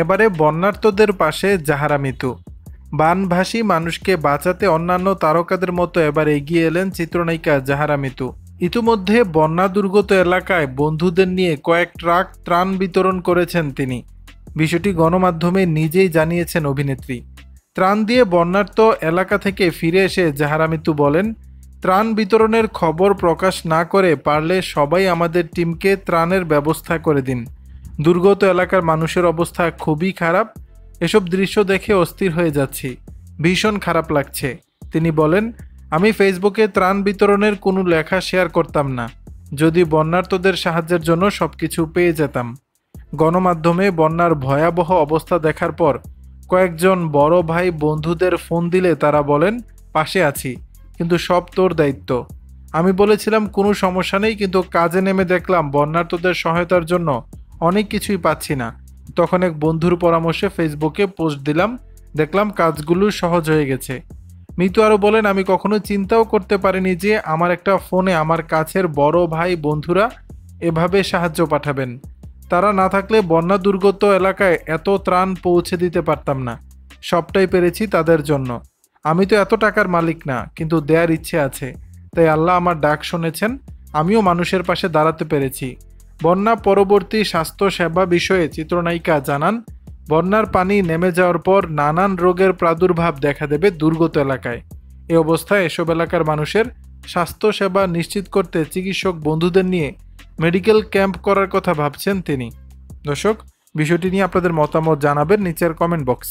এবারে বন্যার্তদের পাশে জাহারা মিতু। বানভাসী মানুষকে বাঁচাতে অন্যান্য তারকাদের মতো এবার এগিয়ে এলেন চিত্রনায়িকা জাহারা মিতু। ইতিমধ্যে বন্যা দুর্গত এলাকায় বন্ধুদের নিয়ে কয়েক ট্রাক ত্রাণ বিতরণ করেছেন তিনি। বিষয়টি গণমাধ্যমে নিজেই জানিয়েছেন অভিনেত্রী। ত্রাণ দিয়ে বন্যার্ত এলাকা থেকে ফিরে এসে জাহারা মিতু বলেন, ত্রাণ বিতরণের খবর প্রকাশ না করে পারলে সবাই আমাদের টিমকে ত্রাণের ব্যবস্থা করে দিন। দুর্গত এলাকার মানুষের অবস্থা খুবই খারাপ। এসব দৃশ্য দেখে অস্থির হয়ে যাচ্ছি, ভীষণ খারাপ লাগছে। তিনি বলেন, আমি ফেসবুকে ত্রাণ বিতরণের কোনো লেখা শেয়ার করতাম না, যদি বন্যার্তদের সাহায্যের জন্য সবকিছু পেয়ে যেতাম। গণমাধ্যমে বন্যার ভয়াবহ অবস্থা দেখার পর কয়েকজন বড় ভাই বন্ধুদের ফোন দিলে তারা বলেন, পাশে আছি, কিন্তু সব তোর দায়িত্ব। আমি বলেছিলাম কোনো সমস্যা নেই, কিন্তু কাজে নেমে দেখলাম বন্যার্তদের সহায়তার জন্য অনেক কিছুই পাচ্ছি না। তখন এক বন্ধুর পরামর্শে ফেসবুকে পোস্ট দিলাম, দেখলাম কাজগুলো সহজ হয়ে গেছে। মিতু আরও বলেন, আমি কখনো চিন্তাও করতে পারিনি যে আমার একটা ফোনে আমার কাছের বড় ভাই বন্ধুরা এভাবে সাহায্য পাঠাবেন। তারা না থাকলে বন্যা দুর্গত এলাকায় এত ত্রাণ পৌঁছে দিতে পারতাম না। সবটাই পেরেছি তাদের জন্য। আমি তো এত টাকার মালিক না, কিন্তু দেয়ার ইচ্ছে আছে। তাই আল্লাহ আমার ডাক শুনেছেন, আমিও মানুষের পাশে দাঁড়াতে পেরেছি। বন্যা পরবর্তী স্বাস্থ্য সেবা বিষয়ে চিত্রনায়িকা জানান, বন্যার পানি নেমে যাওয়ার পর নানান রোগের প্রাদুর্ভাব দেখা দেবে দুর্গত এলাকায়। এ অবস্থায় এসব এলাকার মানুষের স্বাস্থ্য সেবা নিশ্চিত করতে চিকিৎসক বন্ধুদের নিয়ে মেডিকেল ক্যাম্প করার কথা ভাবছেন তিনি। দর্শক, বিষয়টি নিয়ে আপনাদের মতামত জানাবেন নিচের কমেন্ট বক্স।